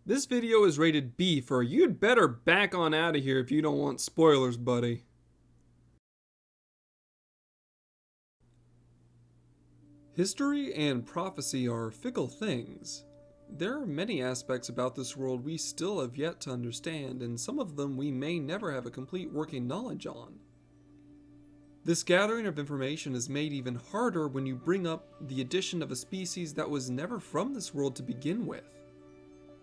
This video is rated B for you'd better back on out of here if you don't want spoilers, buddy. History and prophecy are fickle things. There are many aspects about this world we still have yet to understand, and some of them we may never have a complete working knowledge on. This gathering of information is made even harder when you bring up the addition of a species that was never from this world to begin with.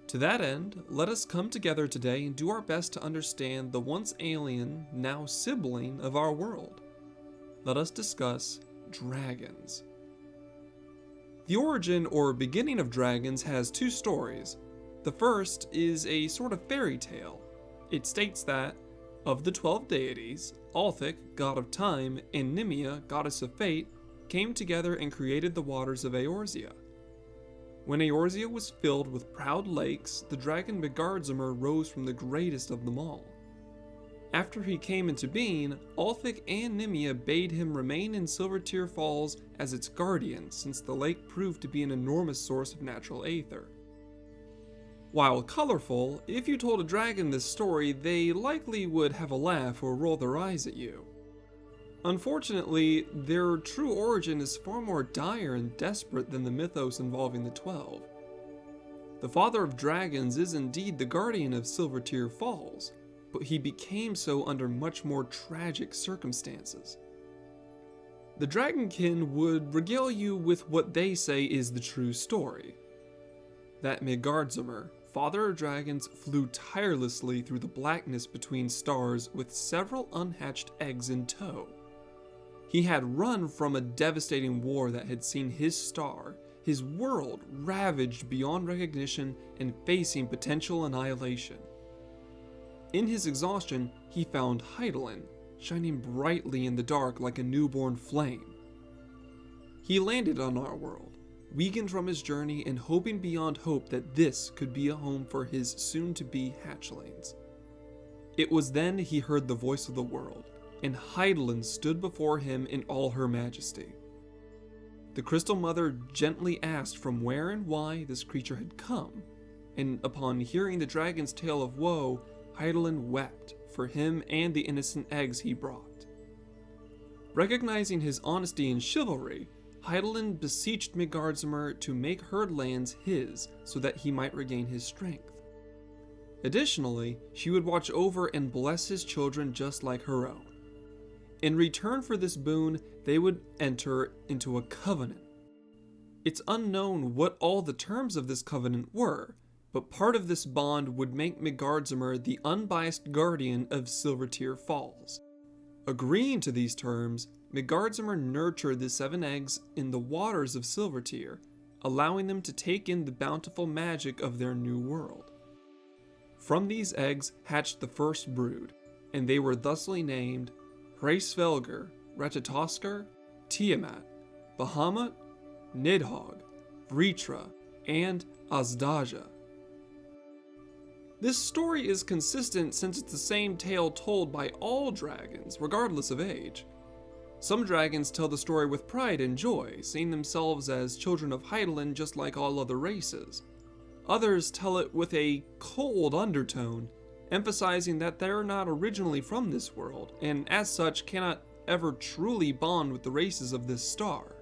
To that end, let us come together today and do our best to understand the once alien, now sibling of our world. Let us discuss dragons. The origin or beginning of dragons has two stories. The first is a sort of fairy tale. It states that, of the 12 deities, Althic, god of time, and Nimia, goddess of fate, came together and created the waters of Eorzea. When Eorzea was filled with proud lakes, the dragon Megardzumer rose from the greatest of them all. After he came into being, Althic and Nimia bade him remain in Silvertear Falls as its guardian, since the lake proved to be an enormous source of natural aether. While colorful, if you told a dragon this story, they likely would have a laugh or roll their eyes at you. Unfortunately, their true origin is far more dire and desperate than the mythos involving the 12. The father of dragons is indeed the guardian of Silvertear Falls, but he became so under much more tragic circumstances. The Dragonkin would regale you with what they say is the true story. That Megardzumer, father of dragons, flew tirelessly through the blackness between stars with several unhatched eggs in tow. He had run from a devastating war that had seen his star, his world, ravaged beyond recognition and facing potential annihilation. In his exhaustion, he found Hydaelyn, shining brightly in the dark like a newborn flame. He landed on our world, weakened from his journey and hoping beyond hope that this could be a home for his soon-to-be hatchlings. It was then he heard the voice of the world, and Hydaelyn stood before him in all her majesty. The Crystal Mother gently asked from where and why this creature had come, and upon hearing the dragon's tale of woe, Hydaelyn wept for him and the innocent eggs he brought. Recognizing his honesty and chivalry, Hydaelyn beseeched Megardzumer to make her lands his so that he might regain his strength. Additionally, she would watch over and bless his children just like her own. In return for this boon, they would enter into a covenant. It's unknown what all the terms of this covenant were, but part of this bond would make Megardzumer the unbiased guardian of Silvertear Falls. Agreeing to these terms, Megardzumer nurtured the 7 eggs in the waters of Silvertear, allowing them to take in the bountiful magic of their new world. From these eggs hatched the first brood, and they were thusly named Hraesvelgr, Ratatoskr, Tiamat, Bahamut, Nidhogg, Vrtra, and Azdaja. This story is consistent since it's the same tale told by all dragons, regardless of age. Some dragons tell the story with pride and joy, seeing themselves as children of Hydaelyn just like all other races. Others tell it with a cold undertone, emphasizing that they're not originally from this world, and as such cannot ever truly bond with the races of this star.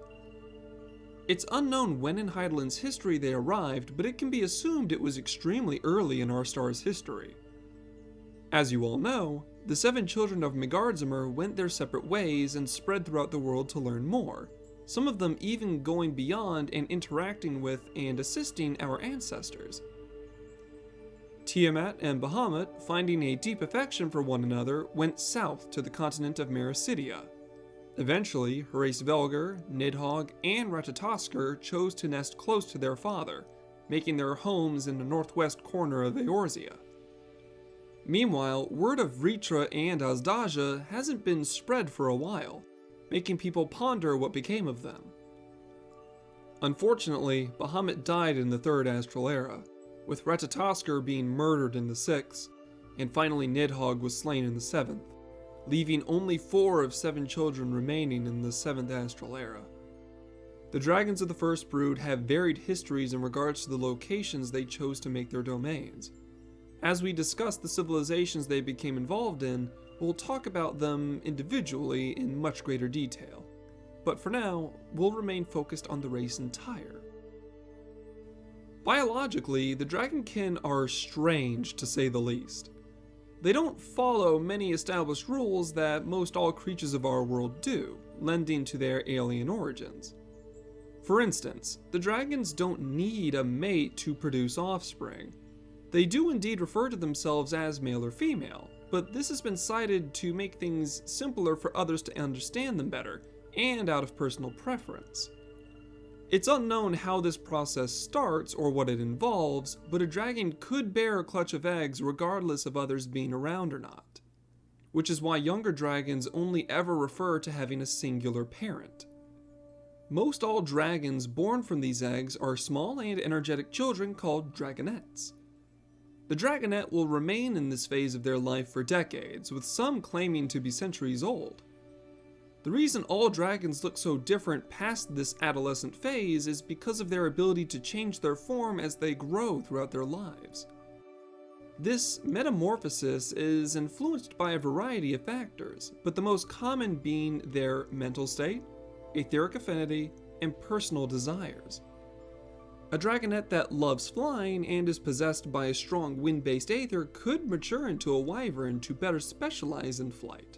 It's unknown when in Hydaelyn's history they arrived, but it can be assumed it was extremely early in our star's history. As you all know, the 7 children of Megardzumer went their separate ways and spread throughout the world to learn more, some of them even going beyond and interacting with and assisting our ancestors. Tiamat and Bahamut, finding a deep affection for one another, went south to the continent of Mericidia. Eventually, Hraesvelgr, Nidhogg, and Ratatoskr chose to nest close to their father, making their homes in the northwest corner of Eorzea. Meanwhile, word of Vrtra and Azdaja hasn't been spread for a while, making people ponder what became of them. Unfortunately, Bahamut died in the 3rd Astral Era, with Ratatoskr being murdered in the 6th, and finally Nidhogg was slain in the 7th, leaving only 4 of 7 children remaining in the 7th Astral Era. The dragons of the first brood have varied histories in regards to the locations they chose to make their domains. As we discuss the civilizations they became involved in, we'll talk about them individually in much greater detail. But for now, we'll remain focused on the race entire. Biologically, the dragonkin are strange to say the least. They don't follow many established rules that most all creatures of our world do, lending to their alien origins. For instance, the dragons don't need a mate to produce offspring. They do indeed refer to themselves as male or female, but this has been cited to make things simpler for others to understand them better, and out of personal preference. It's unknown how this process starts or what it involves, but a dragon could bear a clutch of eggs regardless of others being around or not, which is why younger dragons only ever refer to having a singular parent. Most all dragons born from these eggs are small and energetic children called dragonettes. The dragonette will remain in this phase of their life for decades, with some claiming to be centuries old. The reason all dragons look so different past this adolescent phase is because of their ability to change their form as they grow throughout their lives. This metamorphosis is influenced by a variety of factors, but the most common being their mental state, etheric affinity, and personal desires. A dragonette that loves flying and is possessed by a strong wind-based aether could mature into a wyvern to better specialize in flight.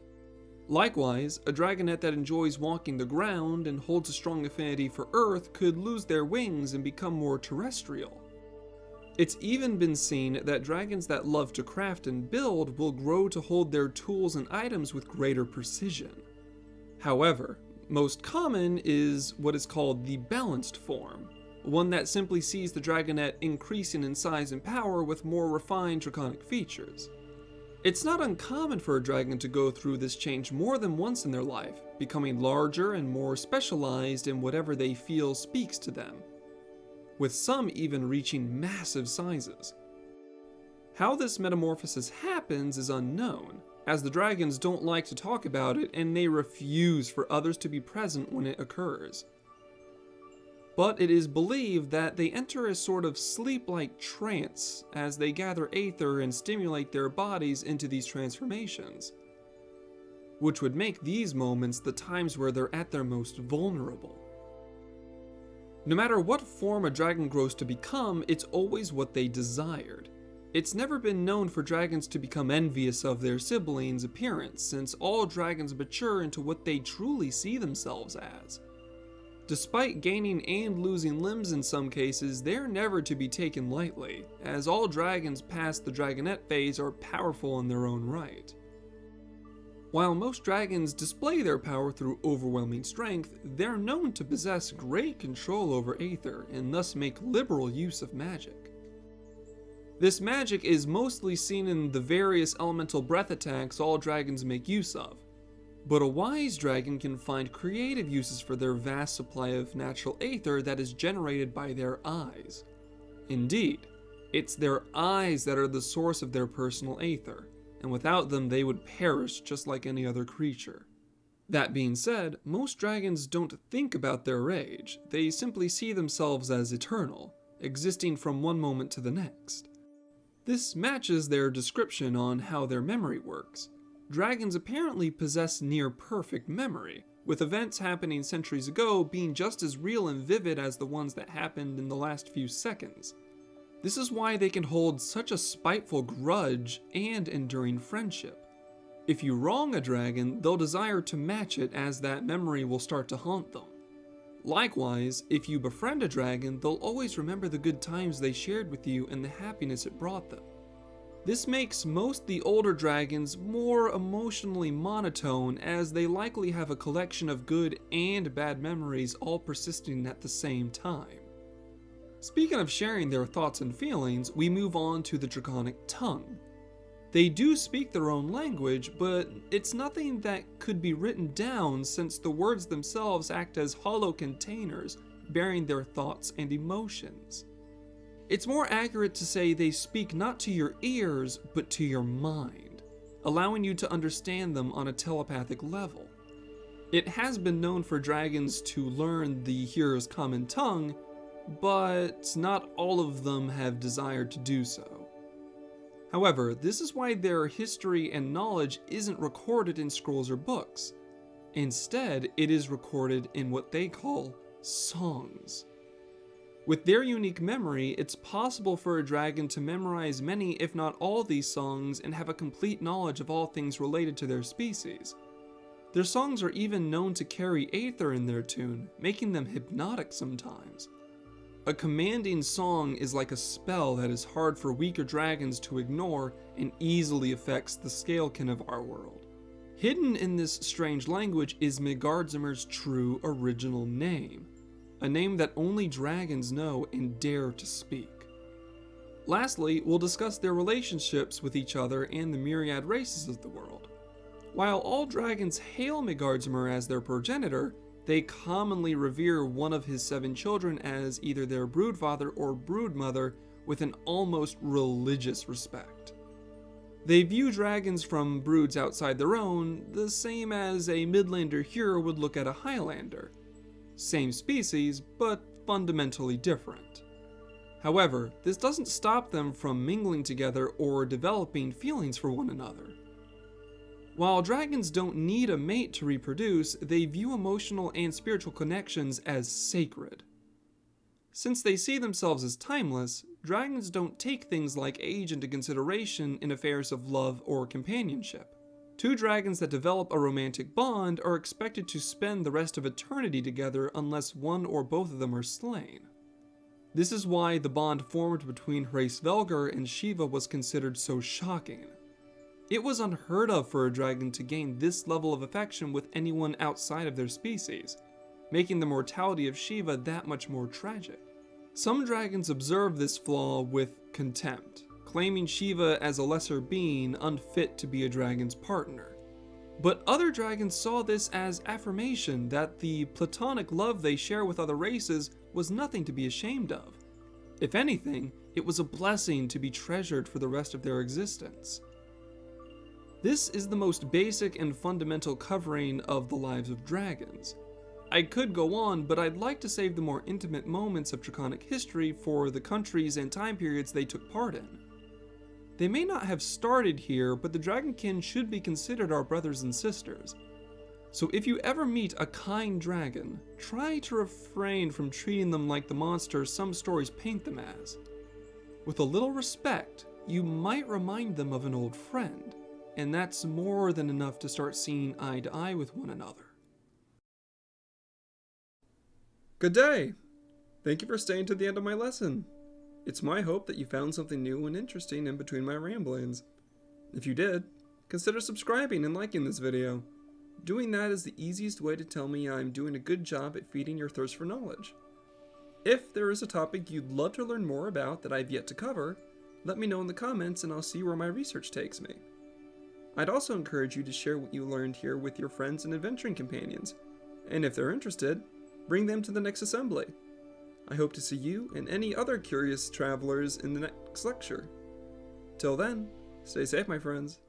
Likewise, a dragonette that enjoys walking the ground and holds a strong affinity for Earth could lose their wings and become more terrestrial. It's even been seen that dragons that love to craft and build will grow to hold their tools and items with greater precision. However, most common is what is called the balanced form, one that simply sees the dragonette increasing in size and power with more refined draconic features. It's not uncommon for a dragon to go through this change more than once in their life, becoming larger and more specialized in whatever they feel speaks to them, with some even reaching massive sizes. How this metamorphosis happens is unknown, as the dragons don't like to talk about it and they refuse for others to be present when it occurs. But it is believed that they enter a sort of sleep-like trance as they gather aether and stimulate their bodies into these transformations, which would make these moments the times where they're at their most vulnerable. No matter what form a dragon grows to become, it's always what they desired. It's never been known for dragons to become envious of their siblings' appearance, since all dragons mature into what they truly see themselves as. Despite gaining and losing limbs in some cases, they're never to be taken lightly, as all dragons past the dragonette phase are powerful in their own right. While most dragons display their power through overwhelming strength, they're known to possess great control over aether and thus make liberal use of magic. This magic is mostly seen in the various elemental breath attacks all dragons make use of. But a wise dragon can find creative uses for their vast supply of natural aether that is generated by their eyes. Indeed, it's their eyes that are the source of their personal aether, and without them they would perish just like any other creature. That being said, most dragons don't think about their age, they simply see themselves as eternal, existing from one moment to the next. This matches their description on how their memory works. Dragons apparently possess near-perfect memory, with events happening centuries ago being just as real and vivid as the ones that happened in the last few seconds. This is why they can hold such a spiteful grudge and enduring friendship. If you wrong a dragon, they'll desire to match it, as that memory will start to haunt them. Likewise, if you befriend a dragon, they'll always remember the good times they shared with you and the happiness it brought them. This makes most the older dragons more emotionally monotone, as they likely have a collection of good and bad memories all persisting at the same time. Speaking of sharing their thoughts and feelings, we move on to the draconic tongue. They do speak their own language, but it's nothing that could be written down, since the words themselves act as hollow containers bearing their thoughts and emotions. It's more accurate to say they speak not to your ears, but to your mind, allowing you to understand them on a telepathic level. It has been known for dragons to learn the hero's common tongue, but not all of them have desired to do so. However, this is why their history and knowledge isn't recorded in scrolls or books. Instead, it is recorded in what they call songs. With their unique memory, it's possible for a dragon to memorize many, if not all, of these songs and have a complete knowledge of all things related to their species. Their songs are even known to carry aether in their tune, making them hypnotic sometimes. A commanding song is like a spell that is hard for weaker dragons to ignore and easily affects the Scalekin of our world. Hidden in this strange language is Megardzumer's true original name, a name that only dragons know and dare to speak. Lastly, we'll discuss their relationships with each other and the myriad races of the world. While all dragons hail Megardzumer as their progenitor, they commonly revere one of his 7 children as either their broodfather or broodmother with an almost religious respect. They view dragons from broods outside their own the same as a Midlander hero would look at a Highlander. Same species, but fundamentally different. However, this doesn't stop them from mingling together or developing feelings for one another. While dragons don't need a mate to reproduce, they view emotional and spiritual connections as sacred. Since they see themselves as timeless, dragons don't take things like age into consideration in affairs of love or companionship. 2 dragons that develop a romantic bond are expected to spend the rest of eternity together unless one or both of them are slain. This is why the bond formed between Hraesvelgr and Shiva was considered so shocking. It was unheard of for a dragon to gain this level of affection with anyone outside of their species, making the mortality of Shiva that much more tragic. Some dragons observe this flaw with contempt, claiming Shiva as a lesser being unfit to be a dragon's partner. But other dragons saw this as affirmation that the platonic love they share with other races was nothing to be ashamed of. If anything, it was a blessing to be treasured for the rest of their existence. This is the most basic and fundamental covering of the lives of dragons. I could go on, but I'd like to save the more intimate moments of draconic history for the countries and time periods they took part in. They may not have started here, but the Dragonkin should be considered our brothers and sisters. So if you ever meet a kind dragon, try to refrain from treating them like the monsters some stories paint them as. With a little respect, you might remind them of an old friend, and that's more than enough to start seeing eye to eye with one another. Good day! Thank you for staying to the end of my lesson. It's my hope that you found something new and interesting in between my ramblings. If you did, consider subscribing and liking this video. Doing that is the easiest way to tell me I'm doing a good job at feeding your thirst for knowledge. If there is a topic you'd love to learn more about that I've yet to cover, let me know in the comments and I'll see where my research takes me. I'd also encourage you to share what you learned here with your friends and adventuring companions, and if they're interested, bring them to the next assembly. I hope to see you and any other curious travelers in the next lecture. Till then, stay safe, my friends.